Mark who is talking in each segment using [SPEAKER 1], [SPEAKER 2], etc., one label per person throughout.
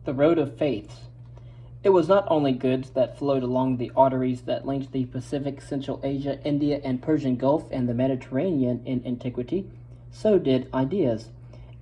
[SPEAKER 1] The Road of Faiths. It was not only goods that flowed along the arteries that linked the Pacific, Central Asia, India, and Persian Gulf and the Mediterranean in antiquity, so did ideas.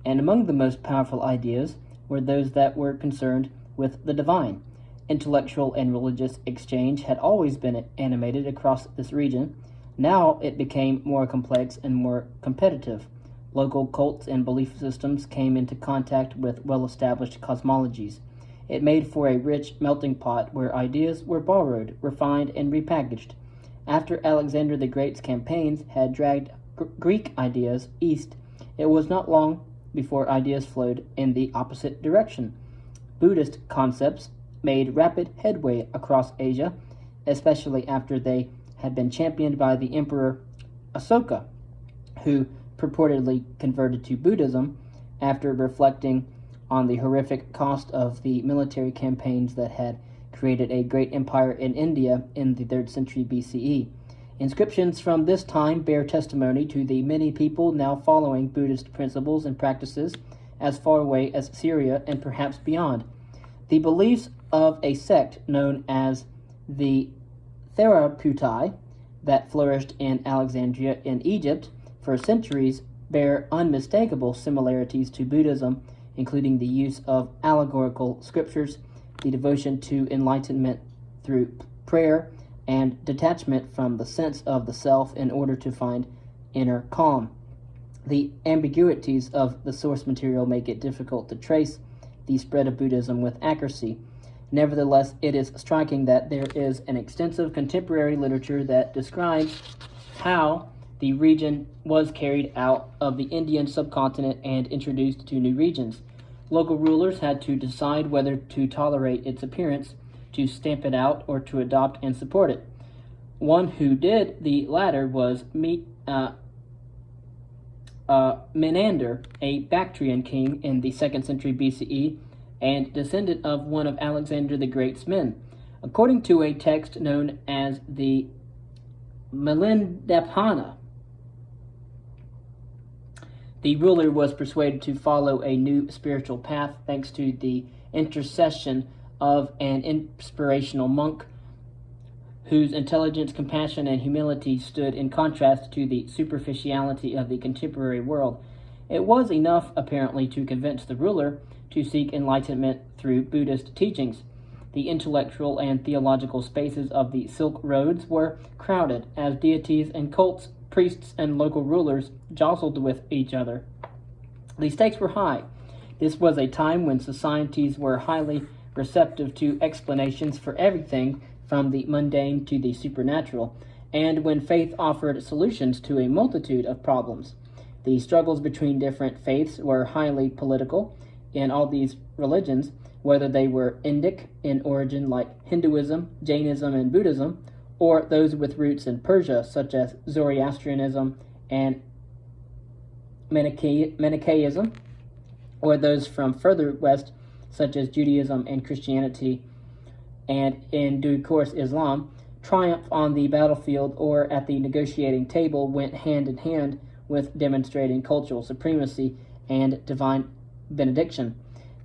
[SPEAKER 1] And among the most powerful ideas were those that were concerned with the divine. Intellectual and religious exchange had always been animated across this region. Now it became more complex and more competitive. Local cults and belief systems came into contact with well-established cosmologies. It made for a rich melting pot where ideas were borrowed, refined, and repackaged. After Alexander the Great's campaigns had dragged Greek ideas east, it was not long before ideas flowed in the opposite direction. Buddhist concepts made rapid headway across Asia, especially after they had been championed by the Emperor Asoka, who purportedly converted to Buddhism after reflecting on the horrific cost of the military campaigns that had created a great empire in India in the 3rd century BCE. Inscriptions from this time bear testimony to the many people now following Buddhist principles and practices as far away as Syria and perhaps beyond. The beliefs of a sect known as the Theraputai that flourished in Alexandria in Egypt for centuries bear unmistakable similarities to Buddhism, including the use of allegorical scriptures, the devotion to enlightenment through prayer, and detachment from the sense of the self in order to find inner calm. The ambiguities of the source material make it difficult to trace the spread of Buddhism with accuracy. Nevertheless, it is striking that there is an extensive contemporary literature that describes how the region was carried out of the Indian subcontinent and introduced to new regions. Local rulers had to decide whether to tolerate its appearance, to stamp it out, or to adopt and support it. One who did the latter was Menander, a Bactrian king in the 2nd century BCE and descendant of one of Alexander the Great's men. According to a text known as the Melindapana, the ruler was persuaded to follow a new spiritual path thanks to the intercession of an inspirational monk whose intelligence, compassion, and humility stood in contrast to the superficiality of the contemporary world. It was enough, apparently, to convince the ruler to seek enlightenment through Buddhist teachings. The intellectual and theological spaces of the Silk Roads were crowded as deities and cults, priests, and local rulers jostled with each other. The stakes were high. This was a time when societies were highly receptive to explanations for everything from the mundane to the supernatural, and when faith offered solutions to a multitude of problems. The struggles between different faiths were highly political in all these religions, whether they were Indic in origin like Hinduism, Jainism, and Buddhism, or those with roots in Persia such as Zoroastrianism and Manichaeism, or those from further west such as Judaism and Christianity, and in due course Islam. Triumph on the battlefield or at the negotiating table went hand in hand with demonstrating cultural supremacy and divine benediction.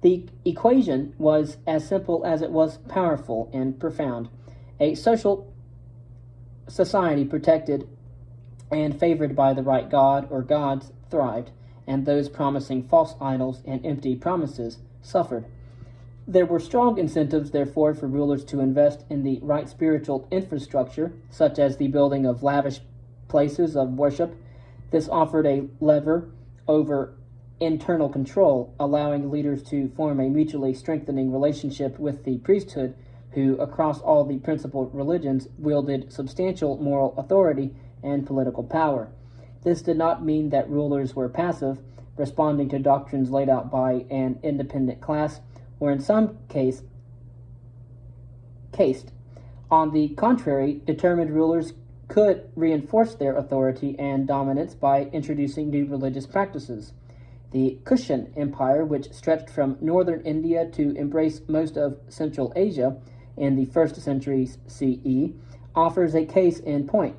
[SPEAKER 1] The equation was as simple as it was powerful and profound. A social society protected and favored by the right god or gods thrived, and those promising false idols and empty promises suffered. There were strong incentives, therefore, for rulers to invest in the right spiritual infrastructure, such as the building of lavish places of worship. This offered a lever over internal control, allowing leaders to form a mutually strengthening relationship with the priesthood, who, across all the principal religions, wielded substantial moral authority and political power. This did not mean that rulers were passive, responding to doctrines laid out by an independent class, or in some case, caste. On the contrary, determined rulers could reinforce their authority and dominance by introducing new religious practices. The Kushan Empire, which stretched from northern India to embrace most of Central Asia in the 1st century CE, offers a case in point.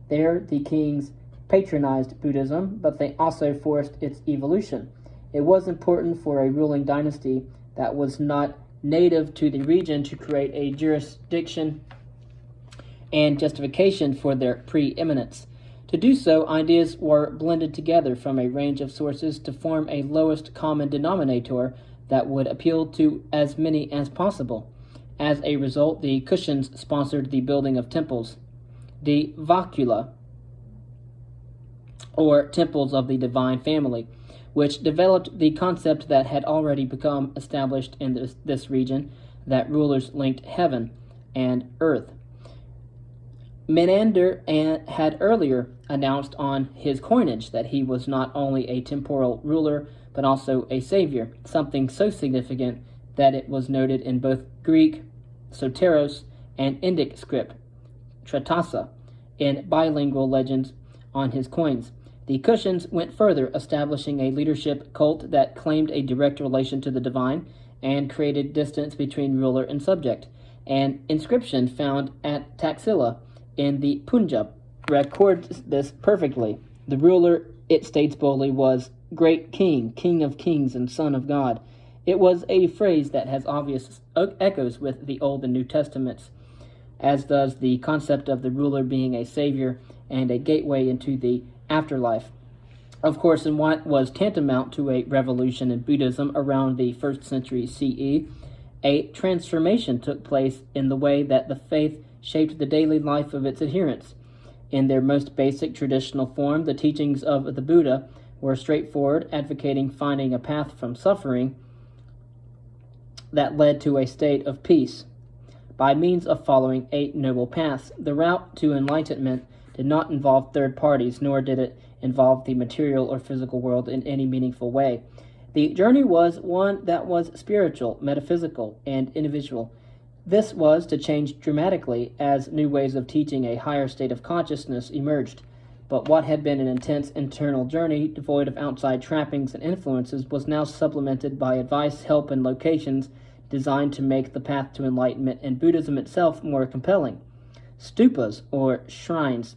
[SPEAKER 1] There, the kings patronized Buddhism, but they also forced its evolution. It was important for a ruling dynasty that was not native to the region to create a jurisdiction and justification for their preeminence. To do so, ideas were blended together from a range of sources to form a lowest common denominator that would appeal to as many as possible. As a result, the Kushans sponsored the building of temples, the Vakula, or temples of the divine family, which developed the concept that had already become established in this region, that rulers linked heaven and earth. Menander had earlier announced on his coinage that he was not only a temporal ruler, but also a savior, something so significant that it was noted in both Greek, soteros, and Indic script, tratasa, in bilingual legends on his coins. The Kushans went further, establishing a leadership cult that claimed a direct relation to the divine and created distance between ruler and subject. An inscription found at Taxila in the Punjab records this perfectly. The ruler, it states boldly, was great king, king of kings, and son of God. It was a phrase that has obvious echoes with the Old and New Testaments, as does the concept of the ruler being a savior and a gateway into the afterlife. Of course, in what was tantamount to a revolution in Buddhism around the 1st century CE, a transformation took place in the way that the faith shaped the daily life of its adherents. In their most basic traditional form, the teachings of the Buddha were straightforward, advocating finding a path from suffering that led to a state of peace by means of following 8 noble paths. The route to enlightenment did not involve third parties, nor did it involve the material or physical world in any meaningful way. The journey was one that was spiritual, metaphysical, and individual. This was to change dramatically as new ways of teaching a higher state of consciousness emerged. But what had been an intense internal journey, devoid of outside trappings and influences, was now supplemented by advice, help, and locations designed to make the path to enlightenment and Buddhism itself more compelling. Stupas, or shrines,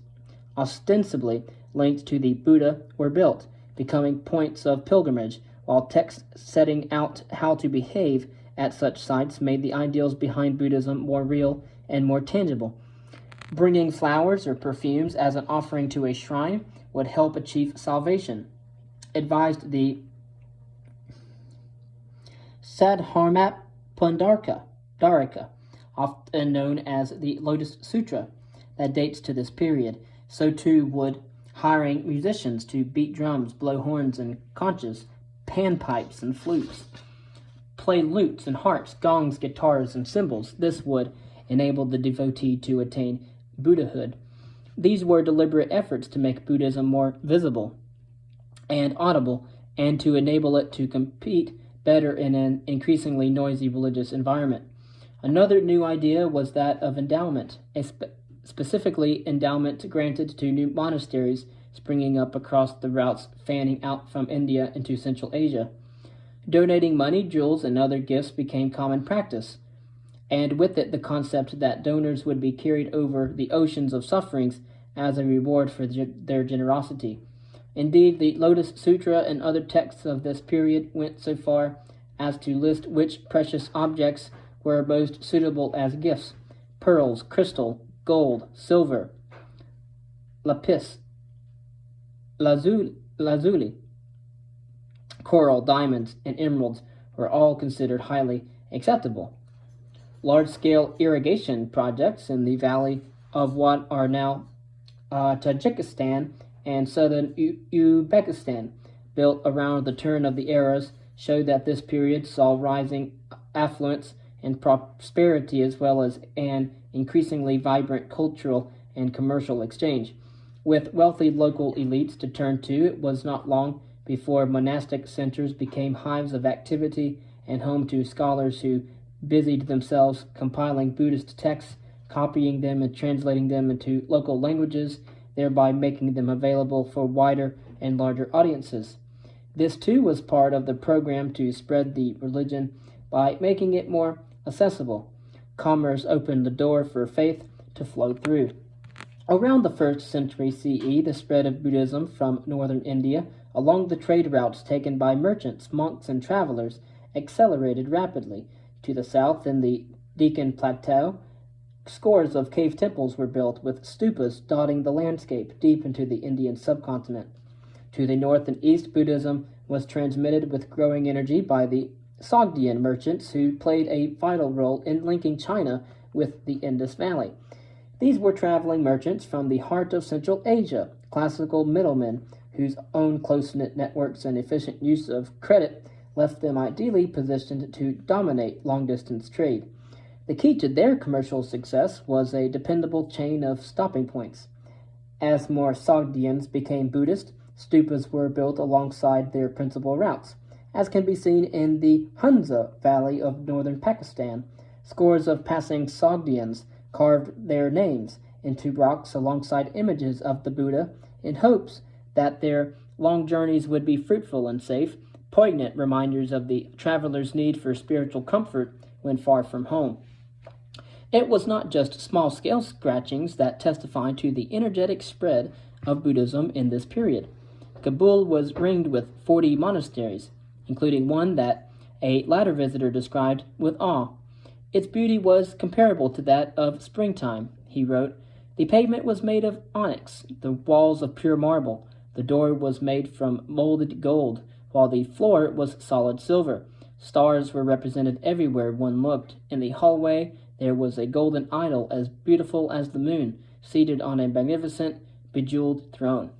[SPEAKER 1] ostensibly linked to the Buddha, were built, becoming points of pilgrimage, while texts setting out how to behave at such sites made the ideals behind Buddhism more real and more tangible. Bringing flowers or perfumes as an offering to a shrine would help achieve salvation, advised the Sadharma Pundarika, often known as the Lotus Sutra, that dates to this period. So too would hiring musicians to beat drums, blow horns and conches, panpipes and flutes, play lutes and harps, gongs, guitars, and cymbals. This would enable the devotee to attain Buddhahood. These were deliberate efforts to make Buddhism more visible and audible, and to enable it to compete better in an increasingly noisy religious environment. Another new idea was that of endowment, specifically endowment granted to new monasteries springing up across the routes fanning out from India into Central Asia. Donating money, jewels, and other gifts became common practice, and with it the concept that donors would be carried over the oceans of sufferings as a reward for their generosity. Indeed, the Lotus Sutra and other texts of this period went so far as to list which precious objects were most suitable as gifts: pearls, crystal, gold, silver, lapis lazuli, coral, diamonds, and emeralds were all considered highly acceptable. Large-scale irrigation projects in the valley of what are now Tajikistan and southern Uzbekistan, built around the turn of the eras, showed that this period saw rising affluence and prosperity, as well as an increasingly vibrant cultural and commercial exchange. With wealthy local elites to turn to, it was not long before monastic centers became hives of activity and home to scholars who busied themselves compiling Buddhist texts, copying them and translating them into local languages, thereby making them available for wider and larger audiences. This too was part of the program to spread the religion by making it more accessible. Commerce opened the door for faith to flow through. Around the 1st century CE, the spread of Buddhism from northern India along the trade routes taken by merchants, monks, and travelers accelerated rapidly. To the south, in the Deccan Plateau, scores of cave temples were built, with stupas dotting the landscape deep into the Indian subcontinent. To the north and east, Buddhism was transmitted with growing energy by the Sogdian merchants, who played a vital role in linking China with the Indus Valley. These were traveling merchants from the heart of Central Asia, classical middlemen whose own close-knit networks and efficient use of credit left them ideally positioned to dominate long-distance trade. The key to their commercial success was a dependable chain of stopping points. As more Sogdians became Buddhist, stupas were built alongside their principal routes. As can be seen in the Hunza Valley of northern Pakistan, scores of passing Sogdians carved their names into rocks alongside images of the Buddha in hopes that their long journeys would be fruitful and safe, poignant reminders of the traveler's need for spiritual comfort when far from home. It was not just small-scale scratchings that testified to the energetic spread of Buddhism in this period. Kabul was ringed with 40 monasteries, including one that a latter visitor described with awe. Its beauty was comparable to that of springtime, he wrote. The pavement was made of onyx, the walls of pure marble. The door was made from molded gold, while the floor was solid silver. Stars were represented everywhere one looked. In the hallway there was a golden idol as beautiful as the moon, seated on a magnificent, bejeweled throne.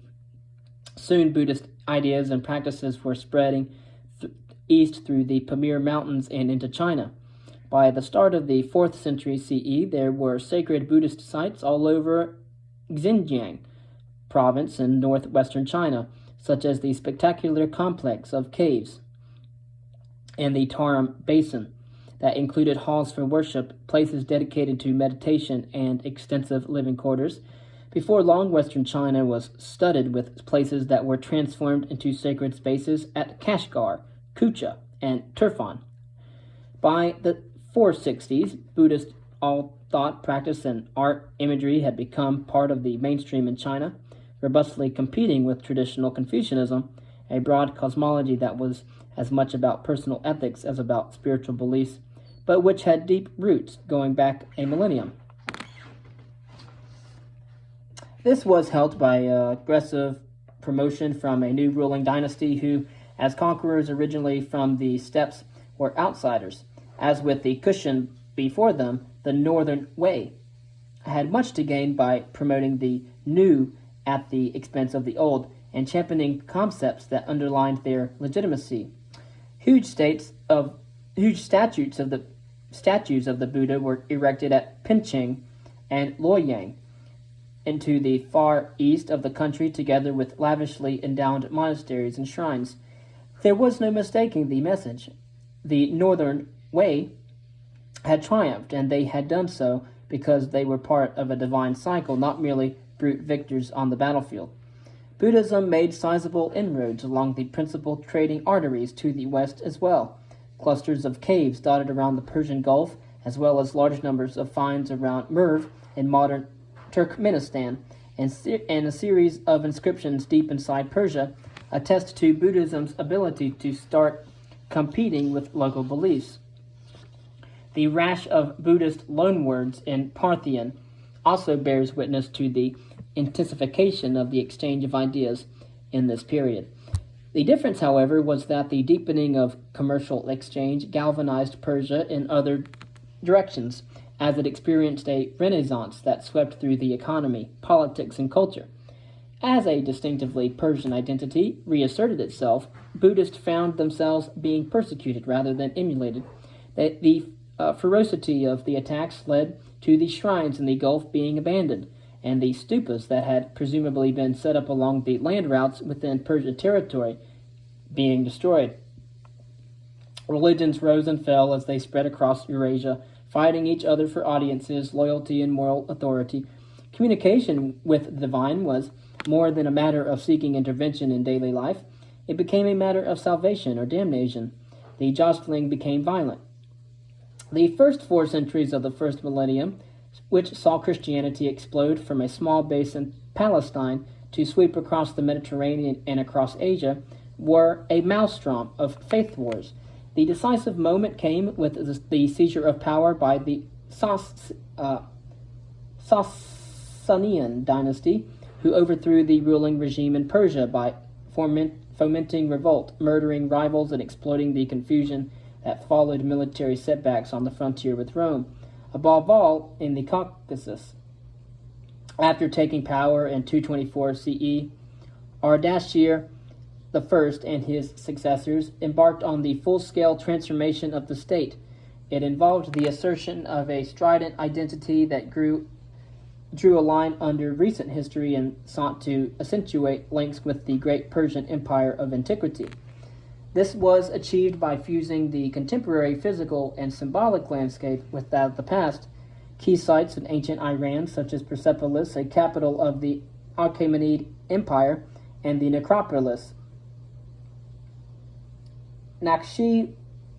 [SPEAKER 1] Soon Buddhist ideas and practices were spreading east through the Pamir Mountains and into China. By the start of the 4th century CE, there were sacred Buddhist sites all over Xinjiang province in northwestern China, such as the spectacular complex of caves and the Tarim Basin, that included halls for worship, places dedicated to meditation, and extensive living quarters. Before long, western China was studded with places that were transformed into sacred spaces at Kashgar, Kucha, and Turfan. By the 460s, Buddhist thought, practice, and art imagery had become part of the mainstream in China, robustly competing with traditional Confucianism, a broad cosmology that was as much about personal ethics as about spiritual beliefs, but which had deep roots going back a millennium. This was helped by aggressive promotion from a new ruling dynasty who, as conquerors originally from the steppes, were outsiders. As with the Kushan before them, the Northern Wei had much to gain by promoting the new at the expense of the old, and championing concepts that underlined their legitimacy. Huge statues of the Buddha were erected at Pinching and Luoyang, into the far east of the country, together with lavishly endowed monasteries and shrines. There was no mistaking the message. The Northern Wei had triumphed, and they had done so because they were part of a divine cycle, not merely brute victors on the battlefield. Buddhism made sizable inroads along the principal trading arteries to the west as well. Clusters of caves dotted around the Persian Gulf, as well as large numbers of finds around Merv in modern Turkmenistan, and a series of inscriptions deep inside Persia attest to Buddhism's ability to start competing with local beliefs. The rash of Buddhist loanwords in Parthian also bears witness to the intensification of the exchange of ideas in this period. The difference, however, was that the deepening of commercial exchange galvanized Persia in other directions, as it experienced a renaissance that swept through the economy, politics, and culture. As a distinctively Persian identity reasserted itself, Buddhists found themselves being persecuted rather than emulated. The ferocity of the attacks led to the shrines in the Gulf being abandoned, and the stupas that had presumably been set up along the land routes within Persian territory being destroyed. Religions rose and fell as they spread across Eurasia, fighting each other for audiences, loyalty, and moral authority. Communication with the divine was more than a matter of seeking intervention in daily life. It became a matter of salvation or damnation. The jostling became violent. The first 4 centuries of the first millennium, which saw Christianity explode from a small base in Palestine to sweep across the Mediterranean and across Asia, were a maelstrom of faith wars. The decisive moment came with the seizure of power by the Sasanian dynasty, who overthrew the ruling regime in Persia by fomenting revolt, murdering rivals, and exploiting the confusion that followed military setbacks on the frontier with Rome, above all in the Caucasus. After taking power in 224 CE, Ardashir I and his successors embarked on the full-scale transformation of the state. It involved the assertion of a strident identity that drew a line under recent history and sought to accentuate links with the great Persian Empire of antiquity. This was achieved by fusing the contemporary physical and symbolic landscape with that of the past. Key sites in ancient Iran, such as Persepolis, a capital of the Achaemenid Empire, and the necropolis Nakshi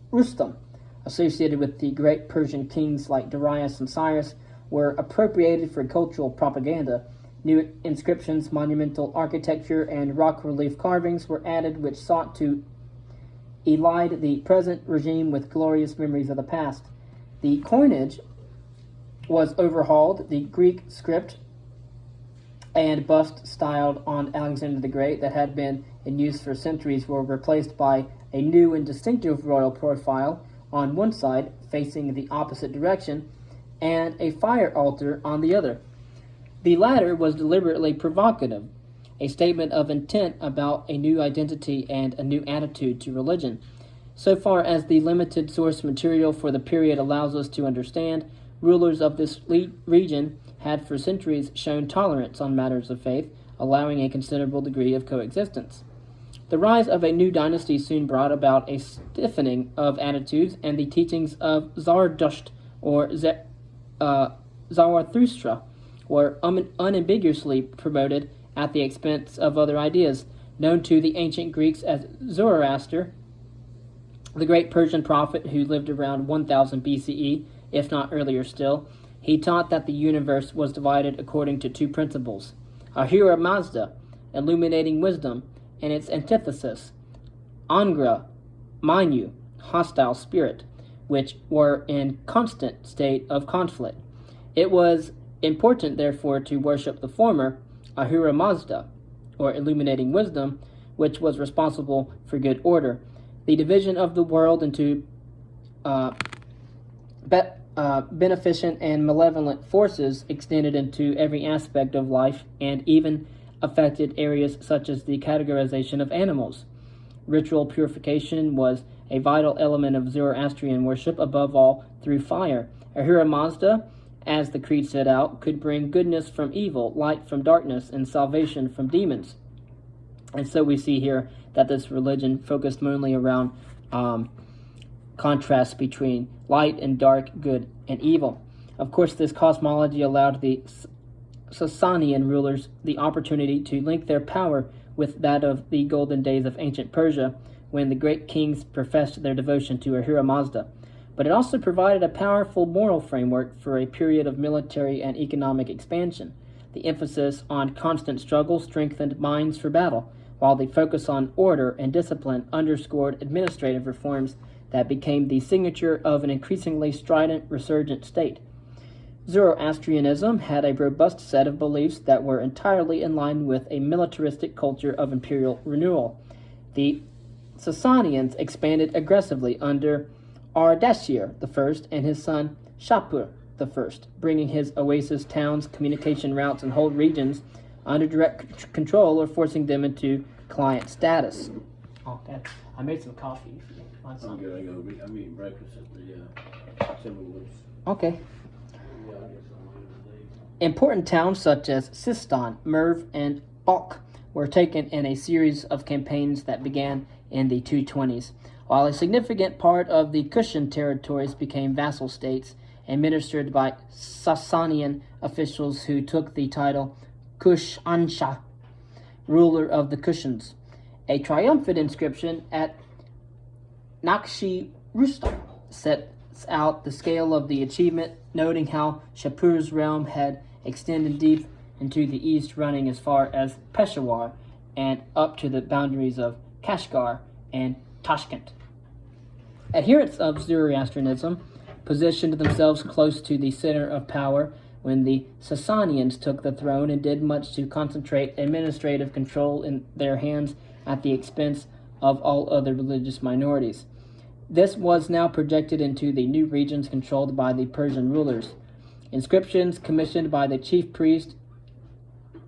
[SPEAKER 1] Rustam, associated with the great Persian kings like Darius and Cyrus, were appropriated for cultural propaganda. New inscriptions, monumental architecture, and rock relief carvings were added, which sought to elide the present regime with glorious memories of the past. The coinage was overhauled. The Greek script and bust styled on Alexander the Great that had been in use for centuries were replaced by a new and distinctive royal profile on one side, facing the opposite direction, and a fire altar on the other. The latter was deliberately provocative, a statement of intent about a new identity and a new attitude to religion. So far as the limited source material for the period allows us to understand, rulers of this region had for centuries shown tolerance on matters of faith, allowing a considerable degree of coexistence. The rise of a new dynasty soon brought about a stiffening of attitudes, and the teachings of Zardusht, or Zarathustra, were unambiguously promoted at the expense of other ideas. Known to the ancient Greeks as Zoroaster, the great Persian prophet who lived around 1000 BCE, if not earlier still, he taught that the universe was divided according to two principles: Ahura Mazda, illuminating wisdom, and its antithesis, Angra Mainyu, hostile spirit, which were in constant state of conflict. It was important, therefore, to worship the former, Ahura Mazda, or illuminating wisdom, which was responsible for good order. The division of the world into beneficent and malevolent forces extended into every aspect of life and even affected areas such as the categorization of animals. Ritual purification was a vital element of Zoroastrian worship, above all through fire. Ahura Mazda, as the creed set out, could bring goodness from evil, light from darkness, and salvation from demons. And so we see here that this religion focused mainly around contrast between light and dark, good and evil. Of course, this cosmology allowed the Sasanian rulers the opportunity to link their power with that of the golden days of ancient Persia, when the great kings professed their devotion to Ahura Mazda. But it also provided a powerful moral framework for a period of military and economic expansion. The emphasis on constant struggle strengthened minds for battle, while the focus on order and discipline underscored administrative reforms that became the signature of an increasingly strident, resurgent state. Zoroastrianism had a robust set of beliefs that were entirely in line with a militaristic culture of imperial renewal. The Sasanians expanded aggressively under Ardashir I and his son Shapur I, bringing his oasis towns, communication routes, and whole regions under direct control or forcing them into client status. Oh, Dad, I made some coffee if you want some.
[SPEAKER 2] I'm good. I'm eating breakfast at the Timberwoods.
[SPEAKER 1] Okay. Important towns such as Sistan, Merv, and Balkh were taken in a series of campaigns that began in the 220s, while a significant part of the Kushan territories became vassal states administered by Sasanian officials who took the title Kush-Ansha, ruler of the Kushans. A triumphant inscription at Nakshi Rustam sets out the scale of the achievement, noting how Shapur's realm had extended deep into the east, running as far as Peshawar and up to the boundaries of Kashgar and Tashkent. Adherents of Zoroastrianism positioned themselves close to the center of power when the Sasanians took the throne and did much to concentrate administrative control in their hands at the expense of all other religious minorities. This was now projected into the new regions controlled by the Persian rulers. Inscriptions commissioned by the chief priest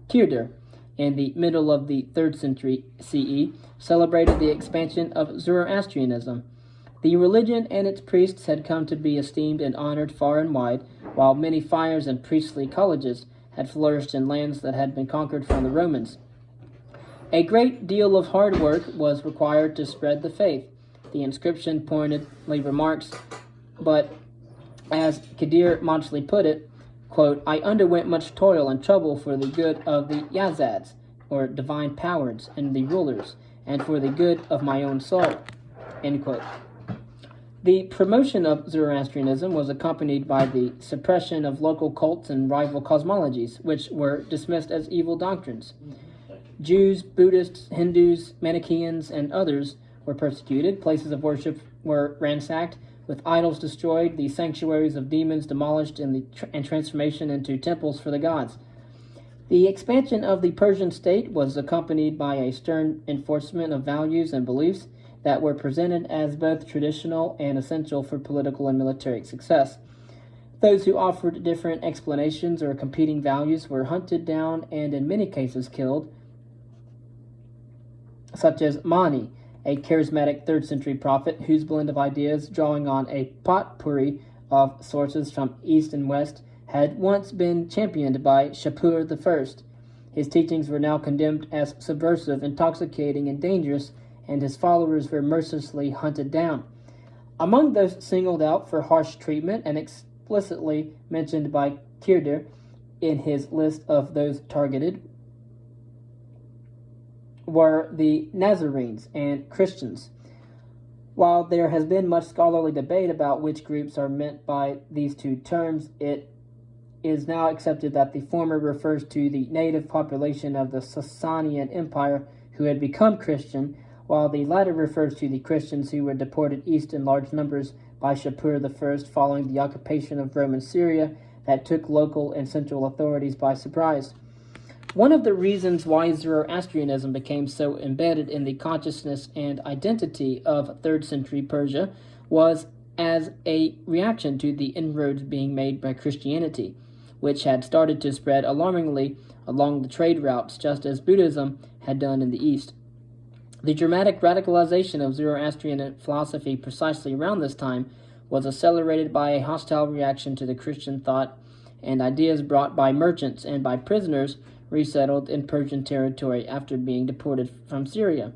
[SPEAKER 1] Kirdir in the middle of the 3rd century CE celebrated the expansion of Zoroastrianism. The religion and its priests had come to be esteemed and honored far and wide, while many fires and priestly colleges had flourished in lands that had been conquered from the Romans. A great deal of hard work was required to spread the faith, the inscription pointedly remarks, but as Kadir Monchley put it, quote, I underwent much toil and trouble for the good of the Yazads, or divine powers, and the rulers, and for the good of my own soul, end quote. The promotion of Zoroastrianism was accompanied by the suppression of local cults and rival cosmologies, which were dismissed as evil doctrines. Jews, Buddhists, Hindus, Manichaeans, and others were persecuted, places of worship were ransacked, with idols destroyed, the sanctuaries of demons demolished, and transformation into temples for the gods. The expansion of the Persian state was accompanied by a stern enforcement of values and beliefs that were presented as both traditional and essential for political and military success. Those who offered different explanations or competing values were hunted down and in many cases killed, such as Mani, a charismatic 3rd century prophet whose blend of ideas, drawing on a potpourri of sources from east and west, had once been championed by Shapur I. His teachings were now condemned as subversive, intoxicating, and dangerous, and his followers were mercilessly hunted down. Among those singled out for harsh treatment and explicitly mentioned by Kirdir in his list of those targeted were the Nazarenes and Christians. While there has been much scholarly debate about which groups are meant by these two terms, it is now accepted that the former refers to the native population of the Sasanian Empire who had become Christian, while the latter refers to the Christians who were deported east in large numbers by Shapur I following the occupation of Roman Syria that took local and central authorities by surprise. One of the reasons why Zoroastrianism became so embedded in the consciousness and identity of 3rd century Persia was as a reaction to the inroads being made by Christianity, which had started to spread alarmingly along the trade routes, just as Buddhism had done in the East. The dramatic radicalization of Zoroastrian philosophy precisely around this time was accelerated by a hostile reaction to the Christian thought and ideas brought by merchants and by prisoners resettled in Persian territory after being deported from Syria.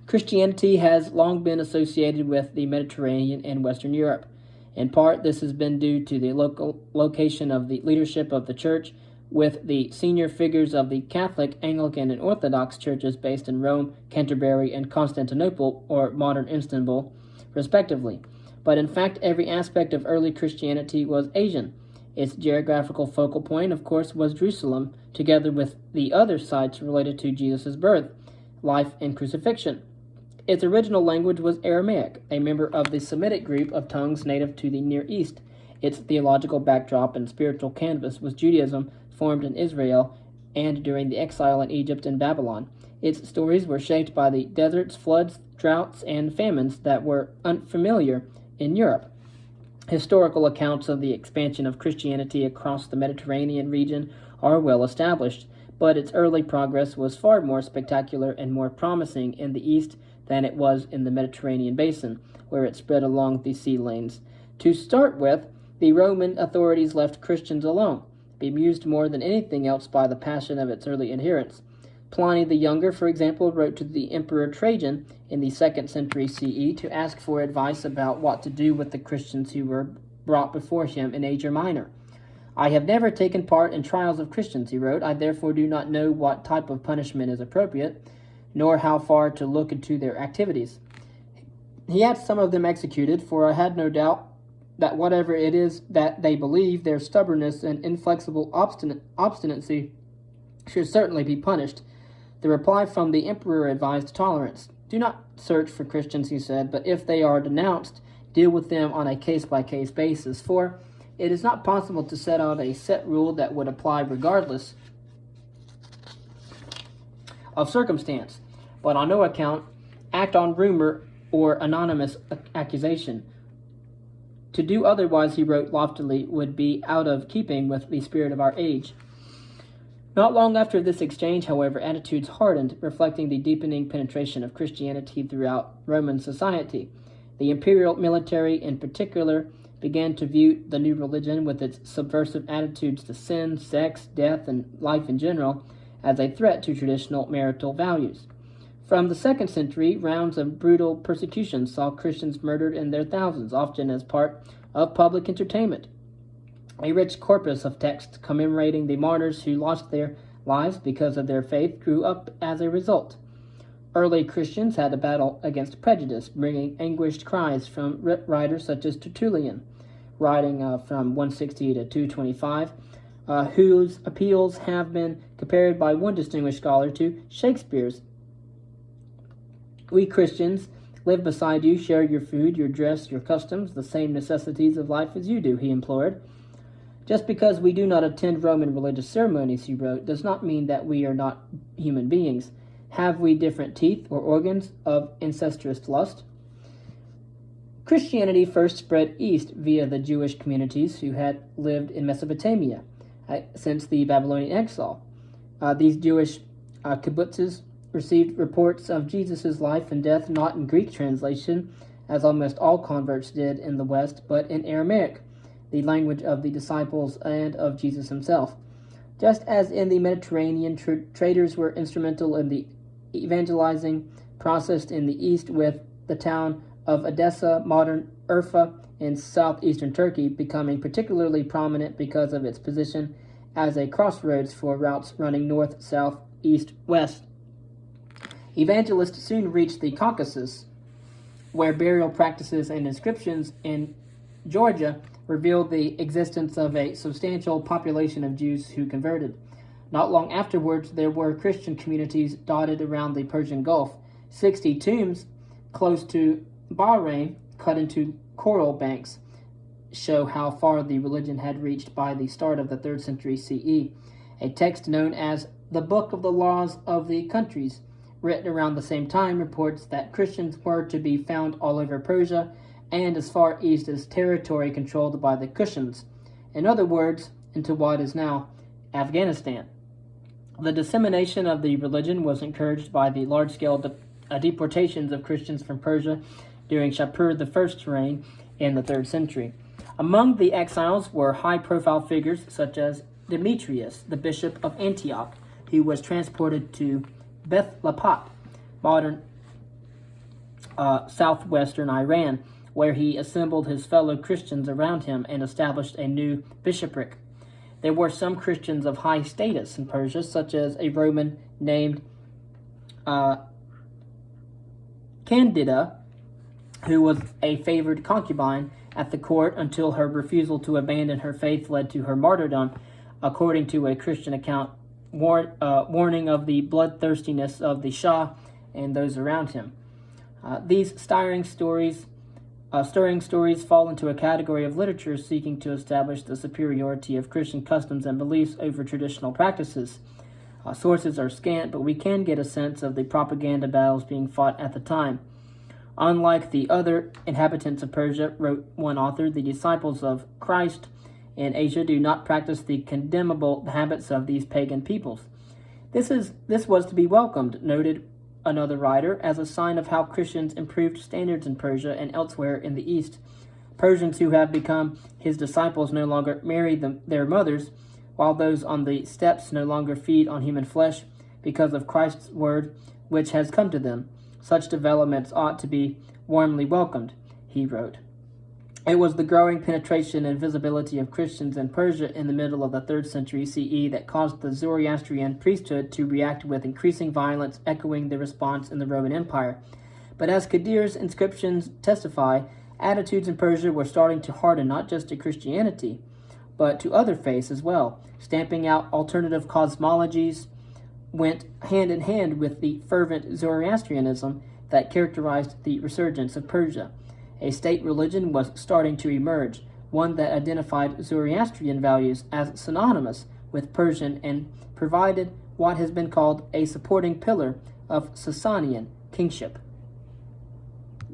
[SPEAKER 1] Christianity has long been associated with the Mediterranean and Western Europe. In part, this has been due to the local location of the leadership of the Church, with the senior figures of the Catholic, Anglican, and Orthodox churches based in Rome, Canterbury, and Constantinople, or modern Istanbul, respectively. But in fact, every aspect of early Christianity was Asian. Its geographical focal point, of course, was Jerusalem, together with the other sites related to Jesus' birth, life, and crucifixion. Its original language was Aramaic, a member of the Semitic group of tongues native to the Near East. Its theological backdrop and spiritual canvas was Judaism, formed in Israel and during the exile in Egypt and Babylon. Its stories were shaped by the deserts, floods, droughts, and famines that were unfamiliar in Europe. Historical accounts of the expansion of Christianity across the Mediterranean region are well established, but its early progress was far more spectacular and more promising in the East than it was in the Mediterranean basin, where it spread along the sea lanes. To start with, the Roman authorities left Christians alone, bemused more than anything else by the passion of its early adherents. Pliny the Younger, for example, wrote to the Emperor Trajan in the 2nd century CE to ask for advice about what to do with the Christians who were brought before him in Asia Minor. I have never taken part in trials of Christians, he wrote. I therefore do not know what type of punishment is appropriate, nor how far to look into their activities. He had some of them executed, for I had no doubt that whatever it is that they believe, their stubbornness and inflexible obstinacy should certainly be punished. The reply from the emperor advised tolerance. Do not search for Christians, he said, but if they are denounced, deal with them on a case-by-case basis, for it is not possible to set out a set rule that would apply regardless of circumstance, but on no account act on rumor or anonymous accusation. To do otherwise, he wrote loftily, would be out of keeping with the spirit of our age. Not long after this exchange, however, attitudes hardened, reflecting the deepening penetration of Christianity throughout Roman society. The imperial military, in particular, began to view the new religion, with its subversive attitudes to sin, sex, death, and life in general, as a threat to traditional marital values. From the 2nd century, rounds of brutal persecution saw Christians murdered in their thousands, often as part of public entertainment. A rich corpus of texts commemorating the martyrs who lost their lives because of their faith grew up as a result. Early Christians had to battle against prejudice, bringing anguished cries from writers such as Tertullian, writing from 160 to 225, whose appeals have been compared by one distinguished scholar to Shakespeare's. We Christians live beside you, share your food, your dress, your customs, the same necessities of life as you do, he implored. Just because we do not attend Roman religious ceremonies, he wrote, does not mean that we are not human beings. Have we different teeth or organs of incestuous lust? Christianity first spread east via the Jewish communities who had lived in Mesopotamia since the Babylonian exile. These Jewish kibbutzes received reports of Jesus' life and death not in Greek translation, as almost all converts did in the West, but in Aramaic, the language of the disciples and of Jesus himself. Just as in the Mediterranean, traders were instrumental in the evangelizing process in the east, with the town of Edessa, modern Urfa, in southeastern Turkey, becoming particularly prominent because of its position as a crossroads for routes running north, south, east, west. Evangelists soon reached the Caucasus, where burial practices and inscriptions in Georgia revealed the existence of a substantial population of Jews who converted. Not long afterwards, there were Christian communities dotted around the Persian Gulf. 60 tombs close to Bahrain, cut into coral banks, show how far the religion had reached by the start of the 3rd century CE. A text known as the Book of the Laws of the Countries, written around the same time, reports that Christians were to be found all over Persia and as far east as territory controlled by the Kushans, in other words, into what is now Afghanistan. The dissemination of the religion was encouraged by the large-scale deportations of Christians from Persia during Shapur I's reign in the 3rd century. Among the exiles were high-profile figures such as Demetrius, the bishop of Antioch, who was transported to Beth Lapat, modern southwestern Iran, where he assembled his fellow Christians around him and established a new bishopric. There were some Christians of high status in Persia, such as a Roman named Candida, who was a favored concubine at the court until her refusal to abandon her faith led to her martyrdom, according to a Christian account warning of the bloodthirstiness of the Shah and those around him. These stirring stories fall into a category of literature seeking to establish the superiority of Christian customs and beliefs over traditional practices. Sources are scant, but we can get a sense of the propaganda battles being fought at the time. Unlike the other inhabitants of Persia, wrote one author, the disciples of Christ in Asia do not practice the condemnable habits of these pagan peoples. This was to be welcomed, noted another writer, as a sign of how Christians improved standards in Persia and elsewhere in the East. Persians who have become his disciples no longer marry their mothers, while those on the steppes no longer feed on human flesh because of Christ's word which has come to them. Such developments ought to be warmly welcomed, he wrote. It was the growing penetration and visibility of Christians in Persia in the middle of the 3rd century CE that caused the Zoroastrian priesthood to react with increasing violence, echoing the response in the Roman Empire. But as Kadir's inscriptions testify, attitudes in Persia were starting to harden not just to Christianity, but to other faiths as well. Stamping out alternative cosmologies went hand in hand with the fervent Zoroastrianism, that characterized the resurgence of Persia. A state religion was starting to emerge, one that identified Zoroastrian values as synonymous with Persian and provided what has been called a supporting pillar of Sasanian kingship.